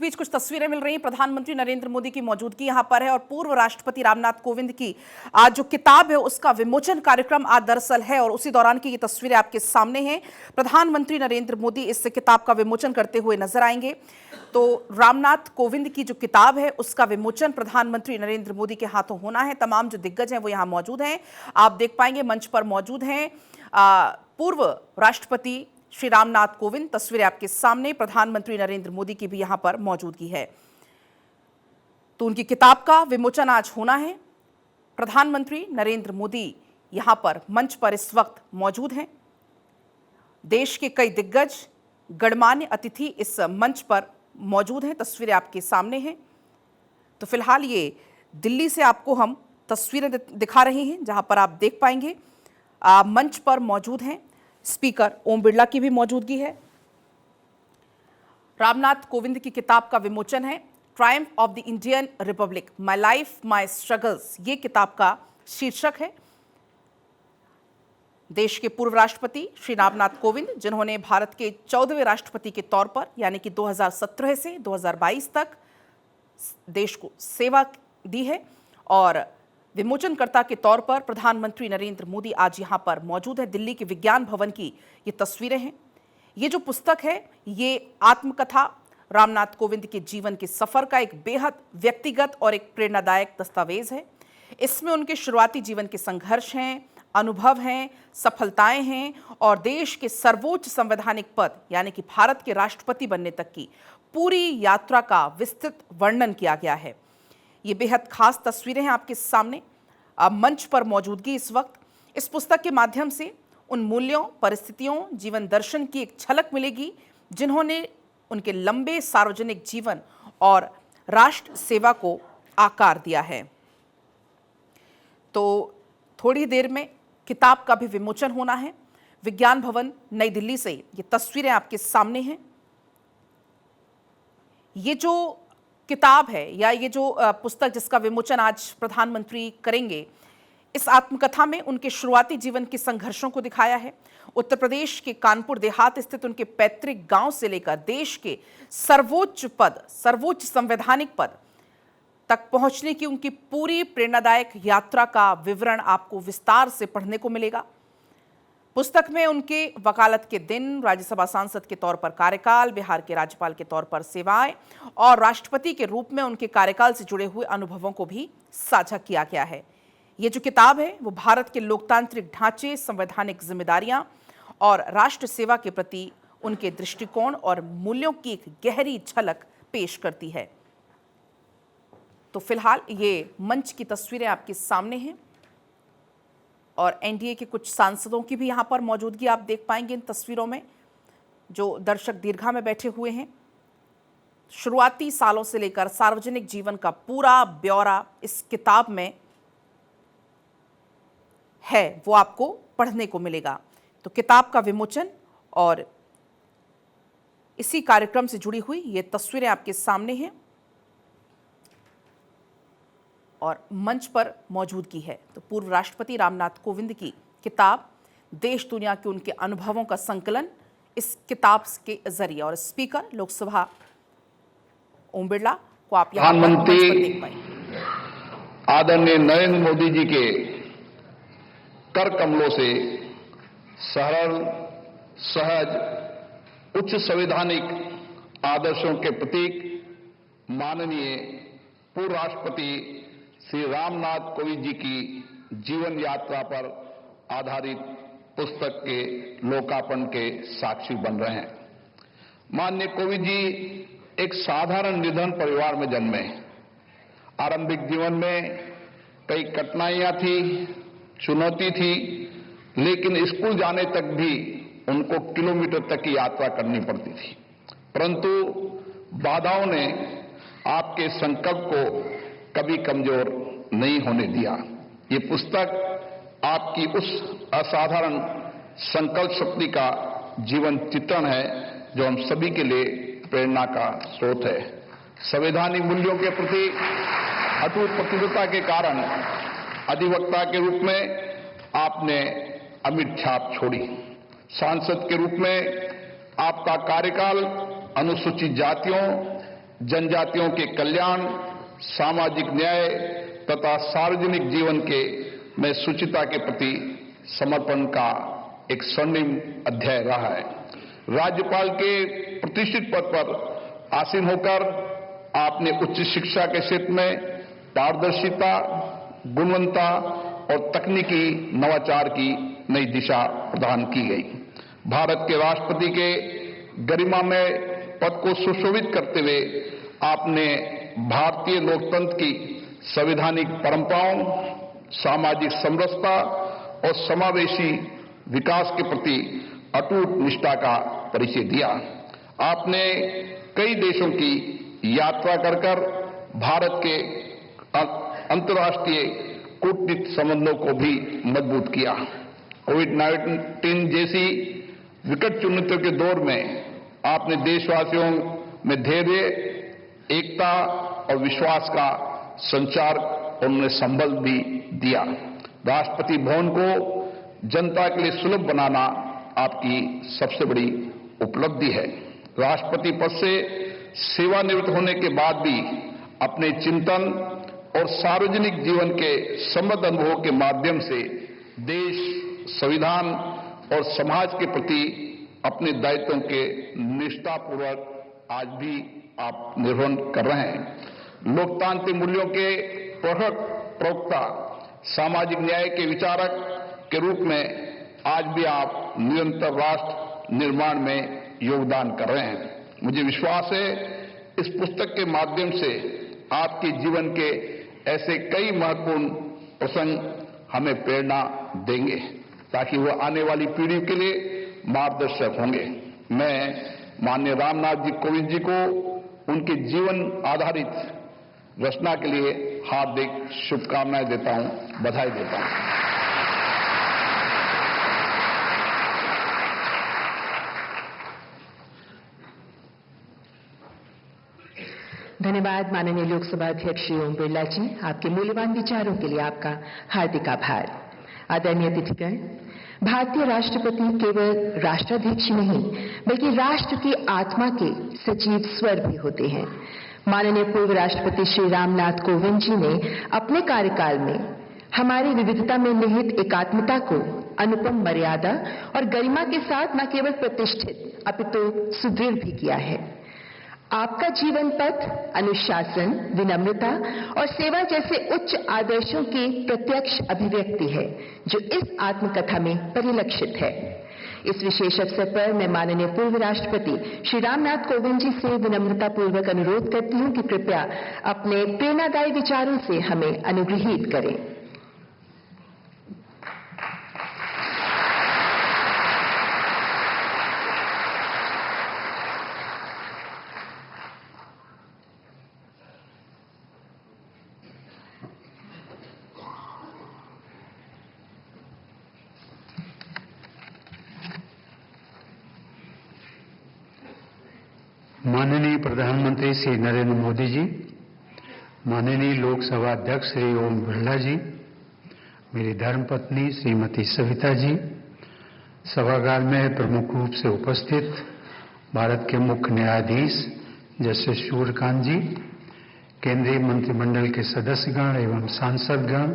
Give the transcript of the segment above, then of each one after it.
बीच कुछ तस्वीरें मिल रही हैं। प्रधानमंत्री नरेंद्र मोदी की मौजूदगी यहां पर है और पूर्व राष्ट्रपति रामनाथ कोविंद की आज जो किताब है उसका विमोचन कार्यक्रम आज दरअसल है और उसी दौरान की ये तस्वीरें आपके सामने हैं। प्रधानमंत्री नरेंद्र मोदी इस किताब का विमोचन करते हुए नजर आएंगे। तो रामनाथ कोविंद की जो किताब है उसका विमोचन प्रधानमंत्री नरेंद्र मोदी के हाथों होना है। तमाम जो दिग्गज हैं वो यहाँ मौजूद हैं, आप देख पाएंगे मंच पर मौजूद हैं पूर्व राष्ट्रपति श्री रामनाथ कोविंद। तस्वीरें आपके सामने, प्रधानमंत्री नरेंद्र मोदी की भी यहां पर मौजूदगी है। तो उनकी किताब का विमोचन आज होना है। प्रधानमंत्री नरेंद्र मोदी यहां पर मंच पर इस वक्त मौजूद हैं। देश के कई दिग्गज गणमान्य अतिथि इस मंच पर मौजूद हैं। तस्वीरें आपके सामने हैं। तो फिलहाल ये दिल्ली से आपको हम तस्वीरें दिखा रहे हैं जहां पर आप देख पाएंगे मंच पर मौजूद हैं स्पीकर ओम बिरला की भी मौजूदगी है। रामनाथ कोविंद की किताब का विमोचन है, Triumph of the Indian Republic, my life my struggles, ये किताब का शीर्षक है। देश के पूर्व राष्ट्रपति श्री रामनाथ कोविंद, जिन्होंने भारत के 14वें राष्ट्रपति के तौर पर यानी कि 2017 से 2022 तक देश को सेवा दी है, और विमोचनकर्ता के तौर पर प्रधानमंत्री नरेंद्र मोदी आज यहां पर मौजूद है। दिल्ली के विज्ञान भवन की ये तस्वीरें हैं। ये जो पुस्तक है ये आत्मकथा रामनाथ कोविंद के जीवन के सफर का एक बेहद व्यक्तिगत और एक प्रेरणादायक दस्तावेज है। इसमें उनके शुरुआती जीवन के संघर्ष हैं, अनुभव हैं, सफलताएं हैं और देश के सर्वोच्च संवैधानिक पद यानी कि भारत के राष्ट्रपति बनने तक की पूरी यात्रा का विस्तृत वर्णन किया गया है। ये बेहद खास तस्वीरें हैं आपके सामने। मंच पर मौजूदगी इस वक्त इस पुस्तक के माध्यम से उन मूल्यों, परिस्थितियों, जीवन दर्शन की एक झलक मिलेगी जिन्होंने उनके लंबे सार्वजनिक जीवन और राष्ट्र सेवा को आकार दिया है। तो थोड़ी देर में किताब का भी विमोचन होना है। विज्ञान भवन नई दिल्ली से ये तस्वीरें आपके सामने हैं। ये जो किताब है या ये जो पुस्तक जिसका विमोचन आज प्रधानमंत्री करेंगे, इस आत्मकथा में उनके शुरुआती जीवन के संघर्षों को दिखाया है। उत्तर प्रदेश के कानपुर देहात स्थित उनके पैतृक गांव से लेकर देश के सर्वोच्च संवैधानिक पद तक पहुंचने की उनकी पूरी प्रेरणादायक यात्रा का विवरण आपको विस्तार से पढ़ने को मिलेगा। पुस्तक में उनके वकालत के दिन, राज्यसभा सांसद के तौर पर कार्यकाल, बिहार के राज्यपाल के तौर पर सेवाएं और राष्ट्रपति के रूप में उनके कार्यकाल से जुड़े हुए अनुभवों को भी साझा किया गया है। ये जो किताब है वो भारत के लोकतांत्रिक ढांचे, संवैधानिक जिम्मेदारियां और राष्ट्र सेवा के प्रति उनके दृष्टिकोण और मूल्यों की एक गहरी झलक पेश करती है। तो फिलहाल ये मंच की तस्वीरें आपके सामने हैं और एनडीए के कुछ सांसदों की भी यहां पर मौजूदगी आप देख पाएंगे इन तस्वीरों में, जो दर्शक दीर्घा में बैठे हुए हैं। शुरुआती सालों से लेकर सार्वजनिक जीवन का पूरा ब्यौरा इस किताब में है, वो आपको पढ़ने को मिलेगा। तो किताब का विमोचन और इसी कार्यक्रम से जुड़ी हुई ये तस्वीरें आपके सामने हैं और मंच पर मौजूदगी है। तो पूर्व राष्ट्रपति रामनाथ कोविंद की किताब देश दुनिया के उनके अनुभवों का संकलन इस किताब के जरिए, और स्पीकर लोकसभा ओम बिरला को आप यहां पर मंच पर देख पाएंगे। आदरणीय नरेंद्र मोदी जी के कर कमलों से सरल, सहज, उच्च संवैधानिक आदर्शों के प्रतीक माननीय पूर्व राष्ट्रपति श्री रामनाथ कोविंद जी की जीवन यात्रा पर आधारित पुस्तक के लोकार्पण के साक्षी बन रहे हैं। माननीय कोविंद जी एक साधारण निर्धन परिवार में जन्मे। आरंभिक जीवन में कई कठिनाइयां थी, चुनौती थी, लेकिन स्कूल जाने तक भी उनको किलोमीटर तक की यात्रा करनी पड़ती थी। परंतु बाधाओं ने आपके संकल्प को कभी कमजोर नहीं होने दिया। ये पुस्तक आपकी उस असाधारण संकल्प शक्ति का जीवन चित्रण है जो हम सभी के लिए प्रेरणा का स्रोत है। संवैधानिक मूल्यों के प्रति अटूट प्रतिबद्धता के कारण अधिवक्ता के रूप में आपने अमिट छाप छोड़ी। सांसद के रूप में आपका कार्यकाल अनुसूचित जातियों जनजातियों के कल्याण, सामाजिक न्याय तथा सार्वजनिक जीवन में शुचिता के प्रति समर्पण का एक स्वर्णिम अध्याय रहा है। राज्यपाल के प्रतिष्ठित पद पर आसीन होकर आपने उच्च शिक्षा के क्षेत्र में पारदर्शिता, गुणवत्ता और तकनीकी नवाचार की नई दिशा प्रदान की गई। भारत के राष्ट्रपति के गरिमा में पद को सुशोभित करते हुए आपने भारतीय लोकतंत्र की संवैधानिक परंपराओं, सामाजिक समरसता और समावेशी विकास के प्रति अटूट निष्ठा का परिचय दिया। आपने कई देशों की यात्रा कर भारत के अंतर्राष्ट्रीय कूटनीतिक संबंधों को भी मजबूत किया। कोविड-19 जैसी विकट चुनौतियों के दौर में आपने देशवासियों में धैर्य, एकता और विश्वास का संचार और उन्हें संबल भी दिया। राष्ट्रपति भवन को जनता के लिए सुलभ बनाना आपकी सबसे बड़ी उपलब्धि है। राष्ट्रपति पद से सेवानिवृत्त होने के बाद भी अपने चिंतन और सार्वजनिक जीवन के समृद्ध अनुभवों के माध्यम से देश, संविधान और समाज के प्रति अपने दायित्वों के निष्ठापूर्वक आज भी आप निर्वहन कर रहे हैं। लोकतांत्रिक मूल्यों के प्रवक्ता, सामाजिक न्याय के विचारक के रूप में आज भी आप निरंतर राष्ट्र निर्माण में योगदान कर रहे हैं। मुझे विश्वास है इस पुस्तक के माध्यम से आपके जीवन के ऐसे कई महत्वपूर्ण प्रसंग हमें प्रेरणा देंगे ताकि वह आने वाली पीढ़ी के लिए मार्गदर्शक होंगे। मैं माननीय रामनाथ जी कोविंद जी को उनके जीवन आधारित रचना के लिए हार्दिक शुभकामनाएं देता हूं, बधाई देता हूं। धन्यवाद माननीय लोकसभा अध्यक्ष श्री ओम बिरला जी, आपके मूल्यवान विचारों के लिए आपका हार्दिक आभार। आदरणीय अतिथिगण, भारतीय राष्ट्रपति केवल राष्ट्राध्यक्ष नहीं बल्कि राष्ट्र की आत्मा के सजीव स्वर भी होते हैं। माननीय पूर्व राष्ट्रपति श्री रामनाथ कोविंद जी ने अपने कार्यकाल में हमारी विविधता में निहित एकात्मता को अनुपम मर्यादा और गरिमा के साथ न केवल प्रतिष्ठित अपितु सुदृढ़ भी किया है। आपका जीवन पथ अनुशासन, विनम्रता और सेवा जैसे उच्च आदर्शों की प्रत्यक्ष अभिव्यक्ति है जो इस आत्मकथा में परिलक्षित है। इस विशेष अवसर पर मैं माननीय पूर्व राष्ट्रपति श्री रामनाथ कोविंद जी से विनम्रता पूर्वक अनुरोध करती हूं कि कृपया अपने प्रेरणादायी विचारों से हमें अनुग्रहित करें। माननीय प्रधानमंत्री श्री नरेंद्र मोदी जी, माननीय लोकसभा अध्यक्ष श्री ओम बिरला जी, मेरी धर्मपत्नी श्रीमती सविता जी, सभागार में प्रमुख रूप से उपस्थित भारत के मुख्य न्यायाधीश जस्टिस सूर्यकांत जी, केंद्रीय मंत्रिमंडल के सदस्यगण एवं सांसदगण,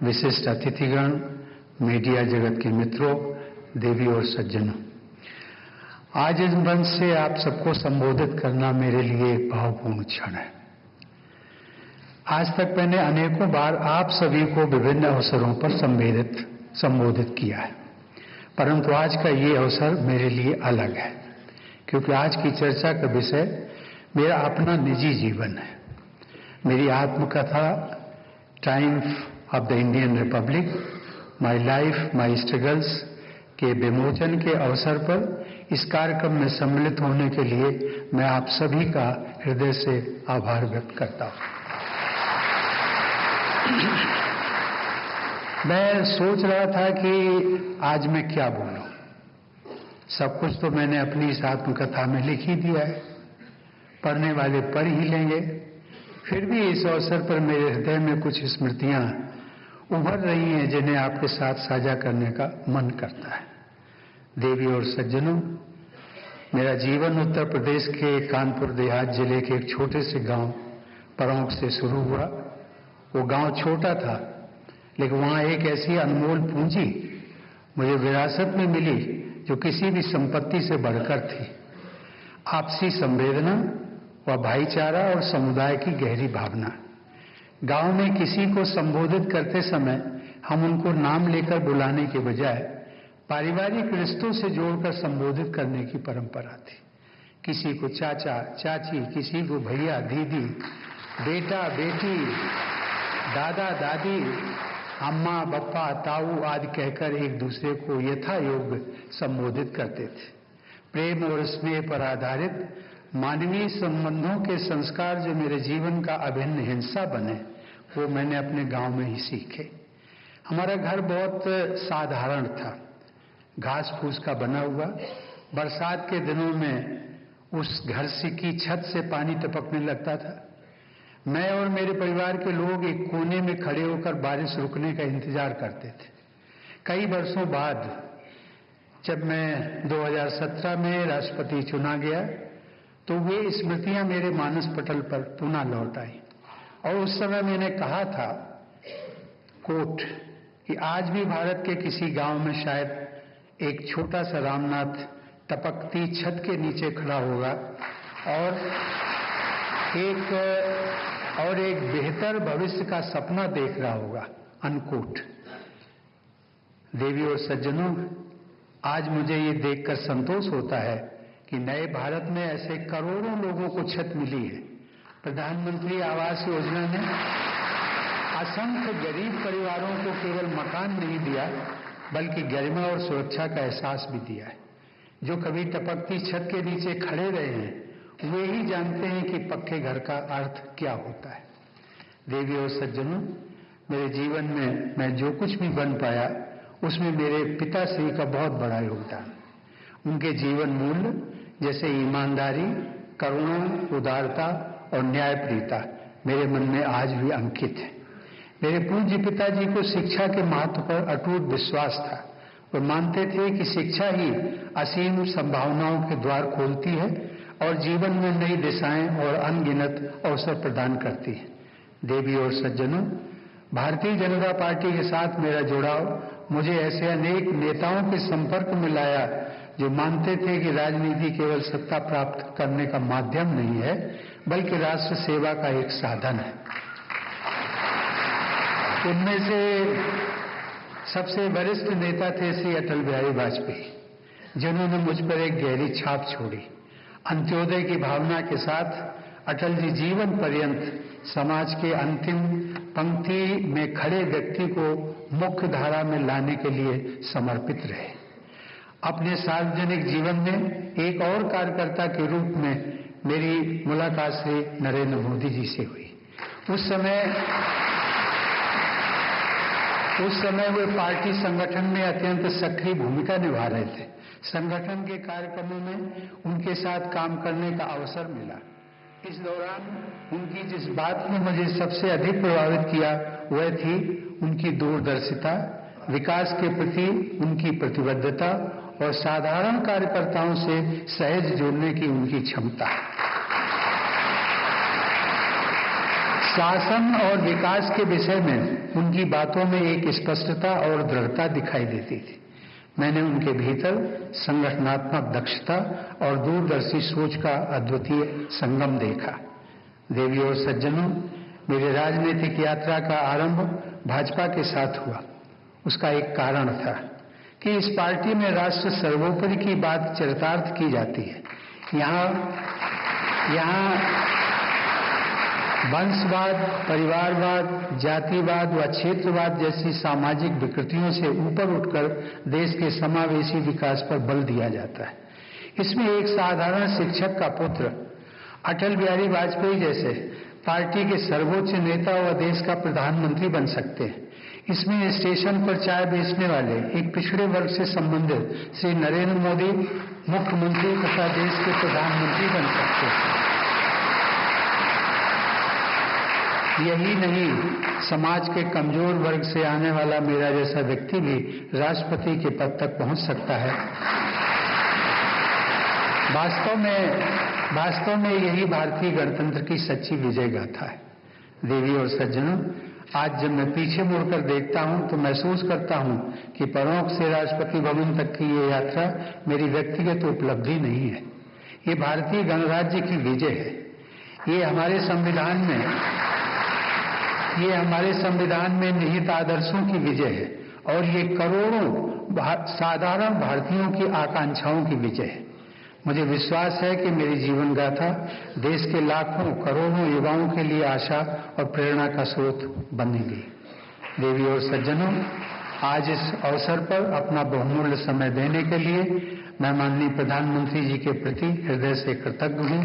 विशिष्ट अतिथिगण, मीडिया जगत के मित्रों, देवी और सज्जनों, आज इस मंच से आप सबको संबोधित करना मेरे लिए एक भावपूर्ण क्षण है। आज तक मैंने अनेकों बार आप सभी को विभिन्न अवसरों पर संबोधित किया है, परंतु आज का ये अवसर मेरे लिए अलग है क्योंकि आज की चर्चा का विषय मेरा अपना निजी जीवन है। मेरी आत्मकथा Triumph of the Indian Republic, my life my struggles के विमोचन के अवसर पर इस कार्यक्रम में सम्मिलित होने के लिए मैं आप सभी का हृदय से आभार व्यक्त करता हूं। मैं सोच रहा था कि आज मैं क्या बोलूं। सब कुछ तो मैंने अपनी इस आत्मकथा में लिख ही दिया है, पढ़ने वाले पढ़ ही लेंगे। फिर भी इस अवसर पर मेरे हृदय में कुछ स्मृतियां उभर रही हैं जिन्हें आपके साथ साझा करने का मन करता है। देवी और सज्जनों, मेरा जीवन उत्तर प्रदेश के कानपुर देहात जिले के एक छोटे से गांव परौंक से शुरू हुआ। वो गांव छोटा था, लेकिन वहां एक ऐसी अनमोल पूंजी मुझे विरासत में मिली जो किसी भी संपत्ति से बढ़कर थी। आपसी संवेदना व भाईचारा और समुदाय की गहरी भावना। गांव में किसी को संबोधित करते समय हम उनको नाम लेकर बुलाने के बजाय पारिवारिक रिश्तों से जोड़कर संबोधित करने की परंपरा थी। किसी को चाचा चाची, किसी को भैया दीदी, बेटा बेटी, दादा दादी, अम्मा बप्पा ताऊ आदि कहकर एक दूसरे को यथा योग्य संबोधित करते थे। प्रेम और स्नेह पर आधारित मानवीय संबंधों के संस्कार जो मेरे जीवन का अभिन्न हिस्सा बने, वो मैंने अपने गांव में ही सीखे। हमारा घर बहुत साधारण था, घास फूस का बना हुआ। बरसात के दिनों में उस घर से की छत से पानी टपकने लगता था। मैं और मेरे परिवार के लोग एक कोने में खड़े होकर बारिश रुकने का इंतजार करते थे। कई वर्षों बाद जब मैं 2017 में राष्ट्रपति चुना गया, तो वे स्मृतियां मेरे मानस पटल पर पुनः लौट आई। और उस समय मैंने कहा था, कोट, कि आज भी भारत के किसी गांव में शायद एक छोटा सा रामनाथ टपकती छत के नीचे खड़ा होगा और एक बेहतर भविष्य का सपना देख रहा होगा। अनकोट। देवी और सज्जनों, आज मुझे ये देखकर संतोष होता है कि नए भारत में ऐसे करोड़ों लोगों को छत मिली है। प्रधानमंत्री आवास योजना ने असंख्य गरीब परिवारों को केवल मकान नहीं दिया, बल्कि गरिमा और सुरक्षा का एहसास भी दिया है। जो कभी टपकती छत के नीचे खड़े रहे हैं, वे ही जानते हैं कि पक्के घर का अर्थ क्या होता है। देवी और सज्जनों, मेरे जीवन में मैं जो कुछ भी बन पाया, उसमें मेरे पिताश्री का बहुत बड़ा योगदान। उनके जीवन मूल्य जैसे ईमानदारी, करुणा, उदारता और न्यायप्रियता मेरे मन में आज भी अंकित है। मेरे पूज्य पिताजी को शिक्षा के महत्व पर अटूट विश्वास था। वे मानते थे कि शिक्षा ही असीम संभावनाओं के द्वार खोलती है और जीवन में नई दिशाएं और अनगिनत अवसर प्रदान करती है। देवी और सज्जनों, भारतीय जनता पार्टी के साथ मेरा जुड़ाव मुझे ऐसे अनेक नेताओं के संपर्क में लाया जो मानते थे कि राजनीति केवल सत्ता प्राप्त करने का माध्यम नहीं है, बल्कि राष्ट्र सेवा का एक साधन है। उनमें से सबसे वरिष्ठ नेता थे श्री अटल बिहारी वाजपेयी, जिन्होंने मुझ पर एक गहरी छाप छोड़ी। अंत्योदय की भावना के साथ अटल जी जीवन पर्यंत समाज के अंतिम पंक्ति में खड़े व्यक्ति को मुख्य धारा में लाने के लिए समर्पित रहे। अपने सार्वजनिक जीवन में एक और कार्यकर्ता के रूप में मेरी मुलाकात श्री नरेंद्र मोदी जी से हुई। उस समय वे पार्टी संगठन में अत्यंत सक्रिय भूमिका निभा रहे थे। संगठन के कार्यक्रमों में उनके साथ काम करने का अवसर मिला। इस दौरान उनकी जिस बात ने मुझे सबसे अधिक प्रभावित किया, वह थी उनकी दूरदर्शिता, विकास के प्रति उनकी प्रतिबद्धता और साधारण कार्यकर्ताओं से सहज जुड़ने की उनकी क्षमता। शासन और विकास के विषय में उनकी बातों में एक स्पष्टता और दृढ़ता दिखाई देती थी। मैंने उनके भीतर संगठनात्मक दक्षता और दूरदर्शी सोच का अद्वितीय संगम देखा। देवी और सज्जनों, मेरी राजनीतिक यात्रा का आरंभ भाजपा के साथ हुआ। उसका एक कारण था कि इस पार्टी में राष्ट्र सर्वोपरि की बात चरितार्थ की जाती है। यहाँ वंशवाद, परिवारवाद, जातिवाद व क्षेत्रवाद जैसी सामाजिक विकृतियों से ऊपर उठकर देश के समावेशी विकास पर बल दिया जाता है। इसमें एक साधारण शिक्षक का पुत्र अटल बिहारी वाजपेयी जैसे पार्टी के सर्वोच्च नेता व देश का प्रधानमंत्री बन सकते हैं। इसमें स्टेशन पर चाय बेचने वाले एक पिछड़े वर्ग से संबंधित श्री नरेंद्र मोदी मुख्यमंत्री तथा देश के प्रधानमंत्री बन सकते हैं। यही नहीं, समाज के कमजोर वर्ग से आने वाला मेरा जैसा व्यक्ति भी राष्ट्रपति के पद तक पहुंच सकता है। वास्तव में यही भारतीय गणतंत्र की सच्ची विजय गाथा है। देवी और सज्जनों, आज जब मैं पीछे मुड़कर देखता हूं तो महसूस करता हूं कि परौंख से राष्ट्रपति भवन तक की ये यात्रा मेरी व्यक्तिगत उपलब्धि नहीं है। ये भारतीय गणराज्य की विजय है। ये हमारे संविधान में निहित आदर्शों की विजय है और ये करोड़ों साधारण भारतीयों की आकांक्षाओं की विजय है। मुझे विश्वास है कि मेरी जीवन गाथा देश के लाखों करोड़ों युवाओं के लिए आशा और प्रेरणा का स्रोत बनेगी। देवी और सज्जनों, आज इस अवसर पर अपना बहुमूल्य समय देने के लिए मैं माननीय प्रधानमंत्री जी के प्रति हृदय से कृतज्ञ हूँ।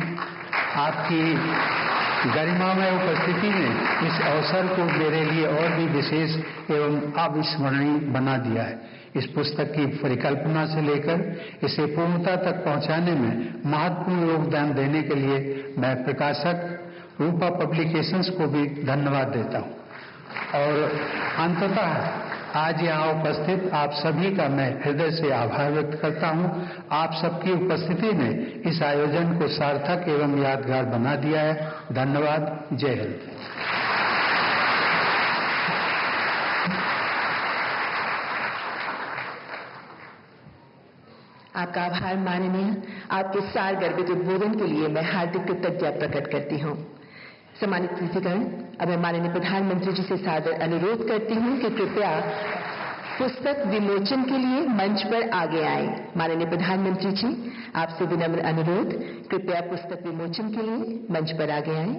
आपकी गरिमामय उपस्थिति ने इस अवसर को मेरे लिए और भी विशेष एवं अविस्मरणीय बना दिया है। इस पुस्तक की परिकल्पना से लेकर इसे पूर्णता तक पहुंचाने में महत्वपूर्ण योगदान देने के लिए मैं प्रकाशक रूपा पब्लिकेशंस को भी धन्यवाद देता हूं। और अंततः आज यहाँ उपस्थित आप सभी का मैं हृदय से आभार व्यक्त करता हूँ। आप सबकी उपस्थिति ने इस आयोजन को सार्थक एवं यादगार बना दिया है। धन्यवाद। जय हिंद। आपका आभार माननीय। आपके सार गर्भित उद्बोधन के लिए मैं हार्दिक कृतज्ञता प्रकट करती हूँ। सम्मानित अतिथिगण, अब मैं माननीय प्रधानमंत्री जी से सादर अनुरोध करती हूँ कि कृपया पुस्तक विमोचन के लिए मंच पर आगे आए। माननीय प्रधानमंत्री जी, आपसे विनम्र अनुरोध, कृपया पुस्तक विमोचन के लिए मंच पर आगे आए।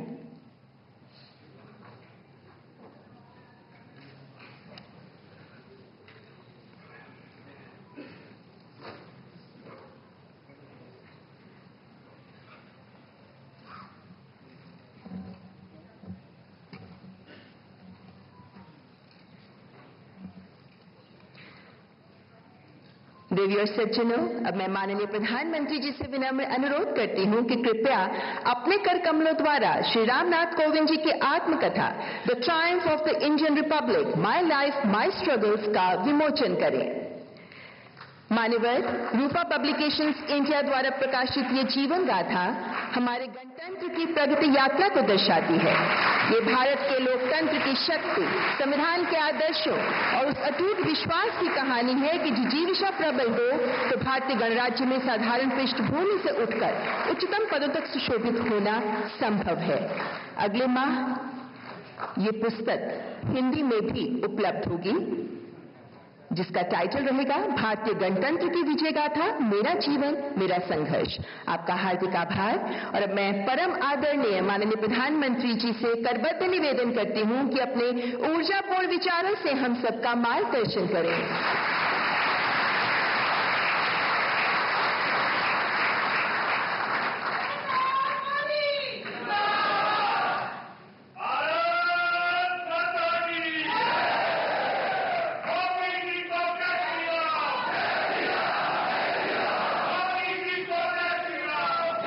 देवी और सज्जनों, अब मैं माननीय प्रधानमंत्री जी से विनम्र अनुरोध करती हूं कि कृपया अपने कर कमलों द्वारा श्री रामनाथ कोविंद जी की आत्मकथा the Triumph of the Indian Republic, my life my struggles का विमोचन करें। मान्यवर, रूपा पब्लिकेशंस इंडिया द्वारा प्रकाशित ये जीवन गाथा हमारे गणतंत्र की प्रगति यात्रा को दर्शाती है। ये भारत के लोकतंत्र की शक्ति, संविधान के आदर्शों और उस अटूट विश्वास की कहानी है कि जिजीविषा प्रबल हो तो भारतीय गणराज्य में साधारण पृष्ठभूमि से उठकर उच्चतम पदों तक सुशोभित होना संभव है। अगले माह ये पुस्तक हिंदी में भी उपलब्ध होगी, जिसका टाइटल रहेगा भारतीय गणतंत्र की विजय गाथा, मेरा जीवन मेरा संघर्ष। आपका हार्दिक आभार। और अब मैं परम आदरणीय माननीय प्रधानमंत्री जी से करबद्ध निवेदन करती हूं कि अपने ऊर्जापूर्ण विचारों से हम सबका मार्गदर्शन करें।